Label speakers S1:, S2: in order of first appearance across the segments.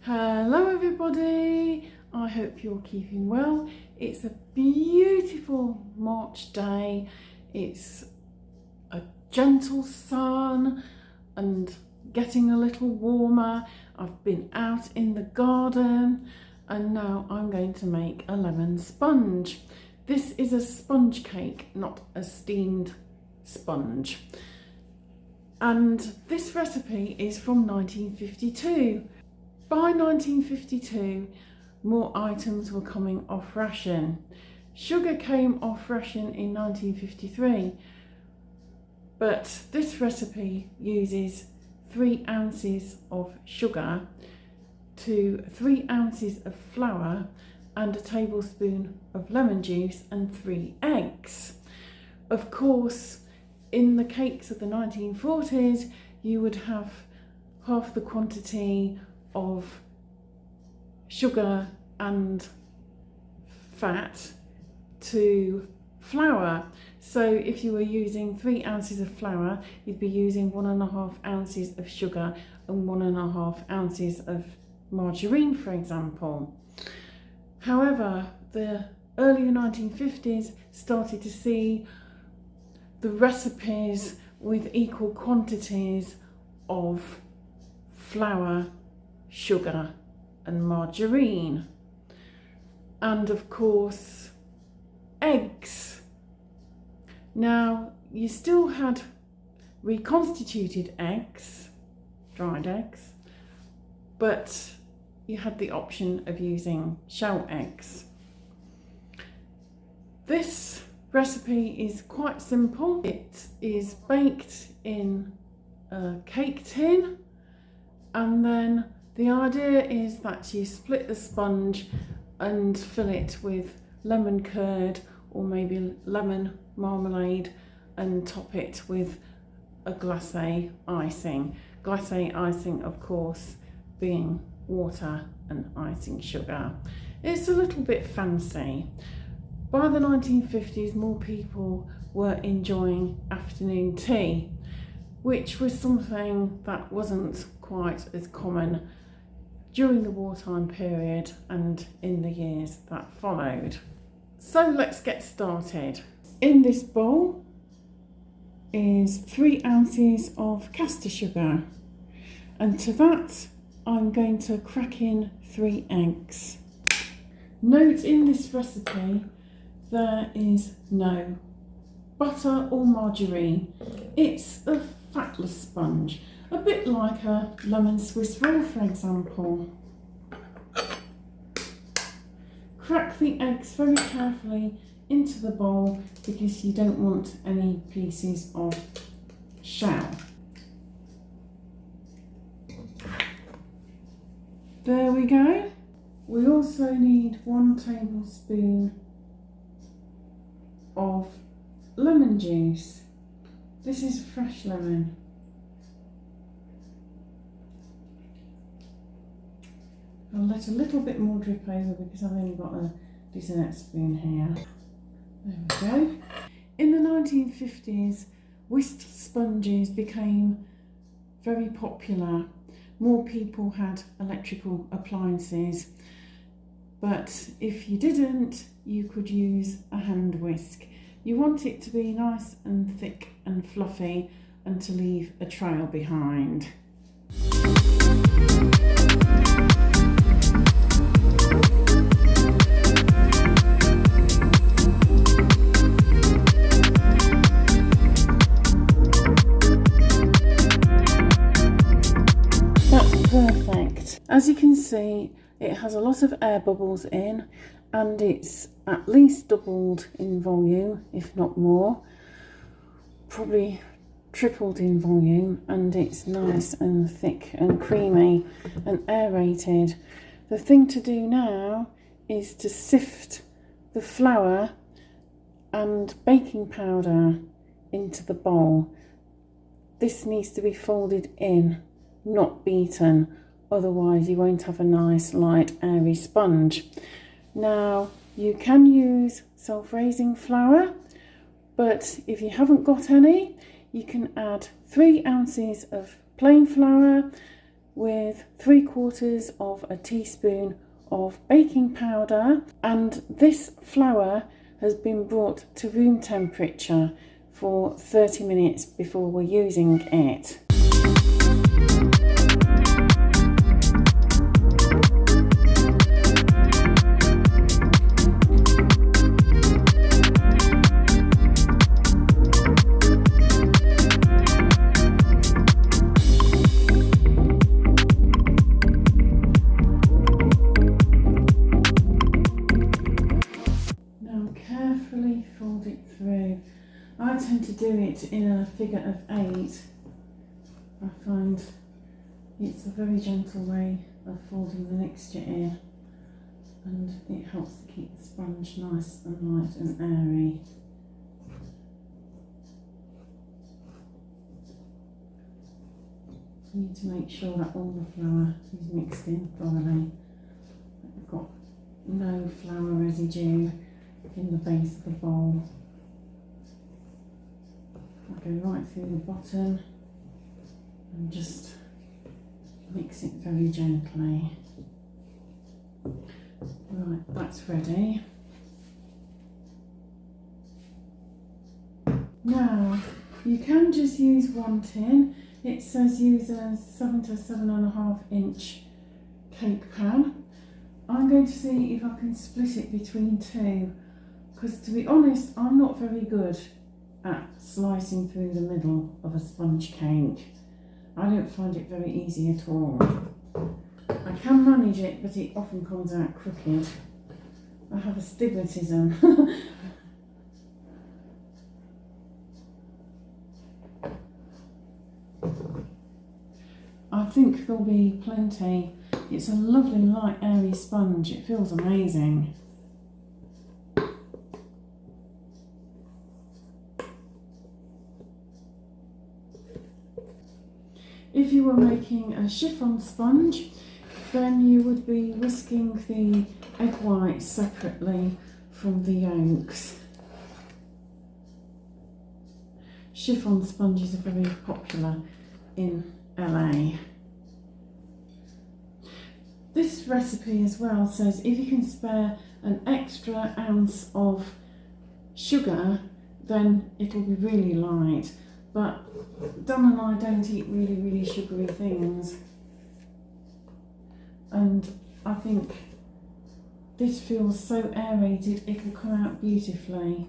S1: Hello everybody, I hope you're keeping well. It's a beautiful March day. It's a gentle sun and getting a little warmer. I've been out in the garden and now I'm going to make a lemon sponge. This is a sponge cake, not a steamed sponge. And this recipe is from 1952. By 1952, more items were coming off ration. Sugar came off ration in 1953, but this recipe uses 3 ounces of sugar to 3 ounces of flour and a tablespoon of lemon juice and 3 eggs. Of course, in the cakes of the 1940s, you would have half the quantity of sugar and fat to flour. So if you were using 3 ounces of flour, you'd be using 1.5 ounces of sugar and 1.5 ounces of margarine, for example. However, the earlier 1950s started to see the recipes with equal quantities of flour, sugar and margarine, and of course eggs. Now you still had reconstituted eggs, dried eggs, but you had the option of using shell eggs. This recipe is quite simple. It is baked in a cake tin, and then the idea is that you split the sponge and fill it with lemon curd or maybe lemon marmalade and top it with a glacé icing. Glacé icing, of course, being water and icing sugar. It's a little bit fancy. By the 1950s, more people were enjoying afternoon tea, which was something that wasn't quite as common during the wartime period and in the years that followed. So let's get started. In this bowl is 3 ounces of caster sugar, and to that I'm going to crack in 3 eggs. Note, in this recipe there is no butter or margarine. It's a fatless sponge, a bit like a lemon Swiss roll, for example. Crack the eggs very carefully into the bowl because you don't want any pieces of shell. There we go. We also need 1 tablespoon of lemon juice. This is fresh lemon. I'll let a little bit more drip over because I've only got a dessert spoon here. There we go. In the 1950s, whisked sponges became very popular. More people had electrical appliances, but if you didn't, you could use a hand whisk. You want it to be nice and thick and fluffy and to leave a trail behind. Perfect. As you can see, it has a lot of air bubbles in, and it's at least doubled in volume, if not more, probably tripled in volume, and it's nice and thick and creamy and aerated. The thing to do now is to sift the flour and baking powder into the bowl. This needs to be folded in, not beaten, otherwise you won't have a nice light airy sponge. Now you can use self-raising flour, but if you haven't got any, you can add 3 ounces of plain flour with 3/4 of a teaspoon of baking powder, and this flour has been brought to room temperature for 30 minutes before we're using it. Carefully fold it through. I tend to do it in a figure of 8. I find it's a very gentle way of folding the mixture in, and it helps to keep the sponge nice and light and airy. You need to make sure that all the flour is mixed in thoroughly. I've got no flour residue in the base of the bowl. I go right through the bottom and just mix it very gently. Right, that's ready. Now, you can just use one tin. It says use a 7 to 7.5 inch cake pan. I'm going to see if I can split it between 2. Because to be honest, I'm not very good at slicing through the middle of a sponge cake. I don't find it very easy at all. I can manage it, but it often comes out crooked. I have astigmatism. I think there'll be plenty. It's a lovely light airy sponge. It feels amazing. If you were making a chiffon sponge, then you would be whisking the egg whites separately from the yolks. Chiffon sponges are very popular in LA. This recipe as well says if you can spare an extra ounce of sugar, then it'll be really light. But Dan and I don't eat really sugary things, and I think this feels so aerated it'll come out beautifully.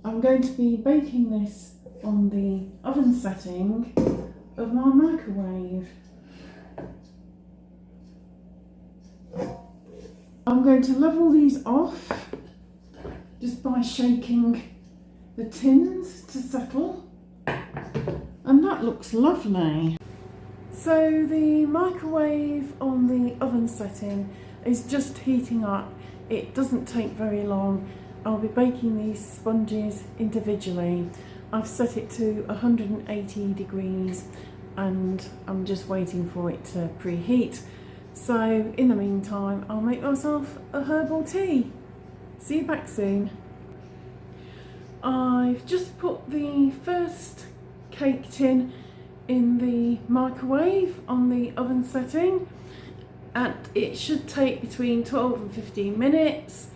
S1: I'm going to be baking this on the oven setting of my microwave. I'm going to level these off just by shaking the tins to settle. And that looks lovely. So the microwave on the oven setting is just heating up. It doesn't take very long. I'll be baking these sponges individually. I've set it to 180 degrees and I'm just waiting for it to preheat. So in the meantime, I'll make myself a herbal tea. See you back soon. I've just put the first cake tin in the microwave on the oven setting, and it should take between 12 and 15 minutes.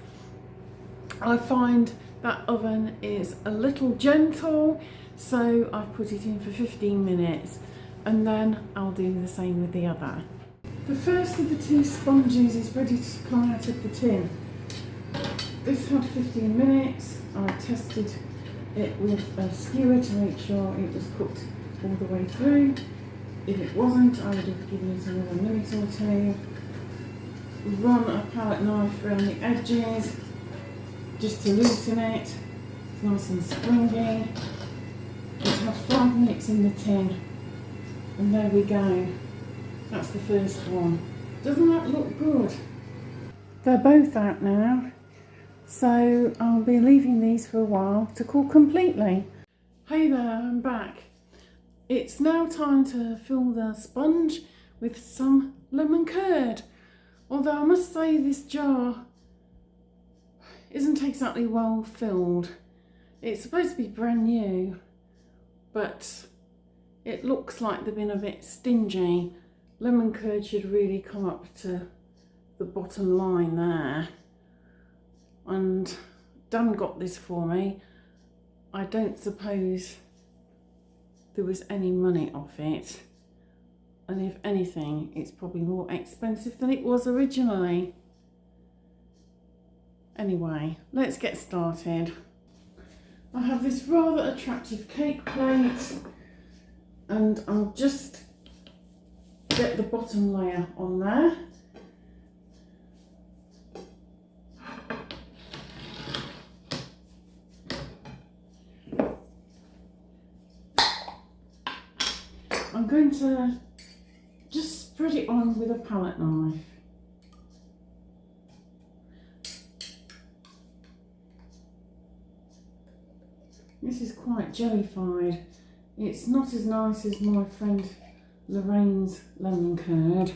S1: I find that oven is a little gentle, so I've put it in for 15 minutes, and then I'll do the same with the other. The first of the 2 sponges is ready to come out of the tin. This had 15 minutes. I tested it with a skewer to make sure it was cooked all the way through. If it wasn't, I would have given it another minute or 2. Run a palette knife around the edges just to loosen it. It's nice and springy. It had 5 minutes in the tin, and there we go. That's the first one. Doesn't that look good? They're both out now, so I'll be leaving these for a while to cool completely. Hey there, I'm back. It's now time to fill the sponge with some lemon curd. Although I must say this jar isn't exactly well filled. It's supposed to be brand new, but it looks like they've been a bit stingy lemon curd should really come up to the bottom line there. And Dan got this for me. I don't suppose there was any money off it. And if anything, it's probably more expensive than it was originally. Anyway, let's get started. I have this rather attractive cake plate, and I'll just get the bottom layer on there. I'm going to just spread it on with a palette knife. This is quite jellified. It's not as nice as my friend Lorraine's lemon curd,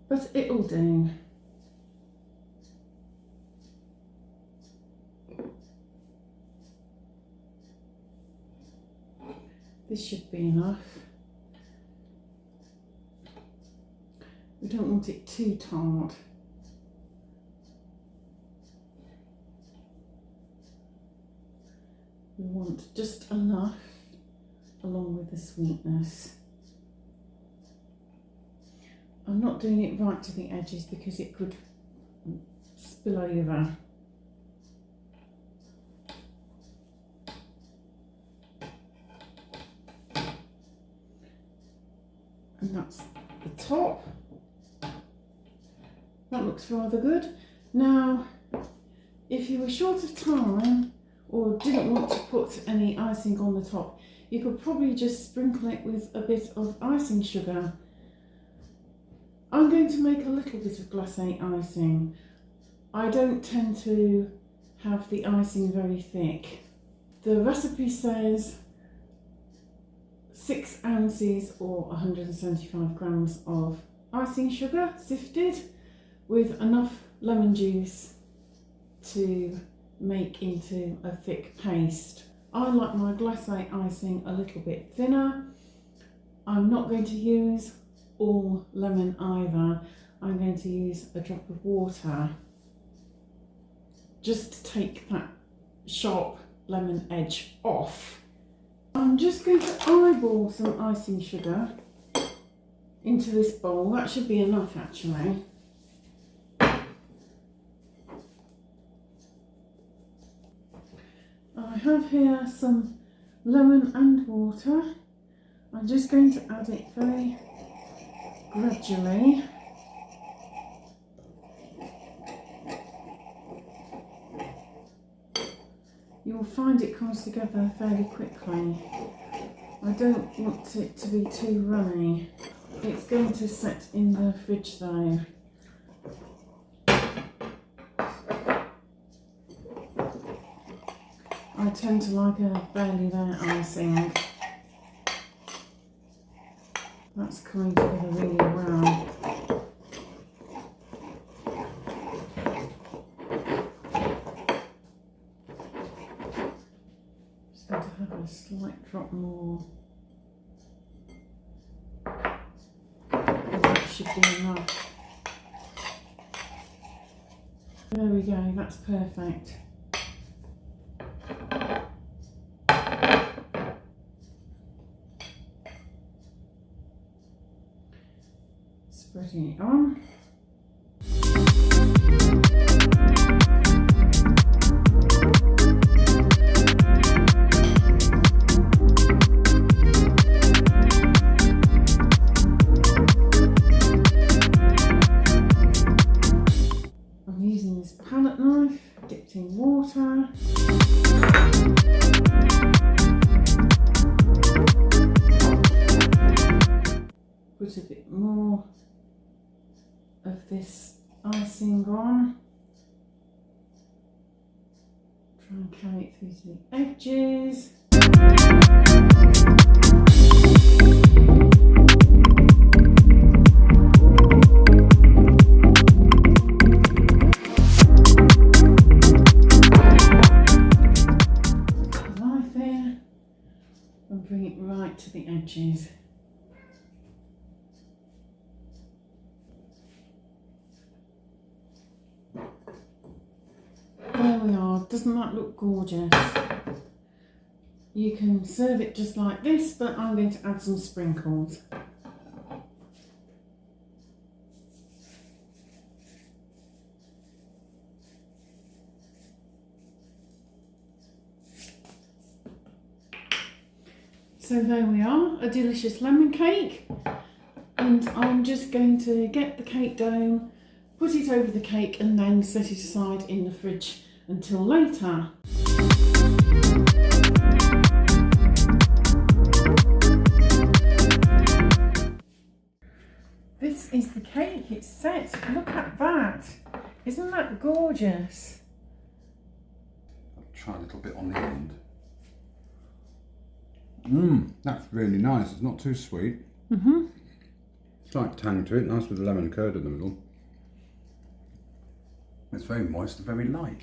S1: but it'll do. This should be enough. We don't want it too tart. We want just enough along with the sweetness. I'm not doing it right to the edges because it could spill over. And that's the top. That looks rather good. Now, if you were short of time or didn't want to put any icing on the top, you could probably just sprinkle it with a bit of icing sugar. I'm going to make a little bit of glacé icing. I don't tend to have the icing very thick. The recipe says 6 ounces or 175 grams of icing sugar sifted with enough lemon juice to make into a thick paste. I like my glacé icing a little bit thinner. I'm not going to use all lemon either. I'm going to use a drop of water just to take that sharp lemon edge off. I'm just going to eyeball some icing sugar into this bowl. That should be enough actually. I have here some lemon and water. I'm just going to add it very gradually. You'll find it comes together fairly quickly. I don't want it to be too runny. It's going to set in the fridge though. I tend to like a barely there icing. That's coming together really well. Just going to have a slight drop more. That should be enough. There we go, that's perfect. Spreading it on. I'm using this palette knife dipped in water. Put a bit more of this icing on. Try and carry it through to the edges. Put the knife in and bring it right to the edges. doesn't that look gorgeous? You can serve it just like this, but I'm going to add some sprinkles. So there we are, a delicious lemon cake. And I'm just going to get the cake dough, put it over the cake and then set it aside in the fridge until later. This is the cake, it's set. Look at that. Isn't that gorgeous?
S2: I'll try a little bit on the end. That's really nice. It's not too sweet. Slight tang to it, nice with the lemon curd in the middle. It's very moist and very light.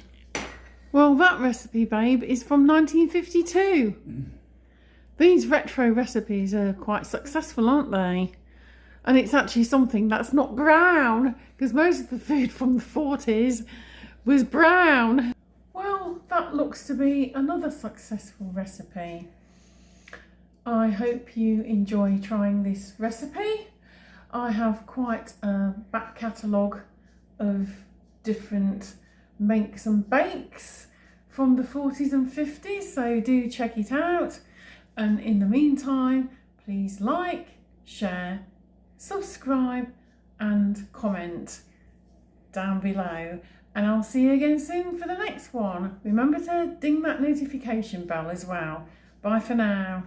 S1: Well, that recipe, babe, is from 1952. These retro recipes are quite successful, aren't they? And it's actually something that's not brown, because most of the food from the 40s was brown. Well, that looks to be another successful recipe. I hope you enjoy trying this recipe. I have quite a back catalogue of different makes and bakes from the 40s and 50s, so do check it out. And in the meantime, please like, share, subscribe and comment down below. And I'll see you again soon for the next one. Remember to ding that notification bell as well. Bye for now.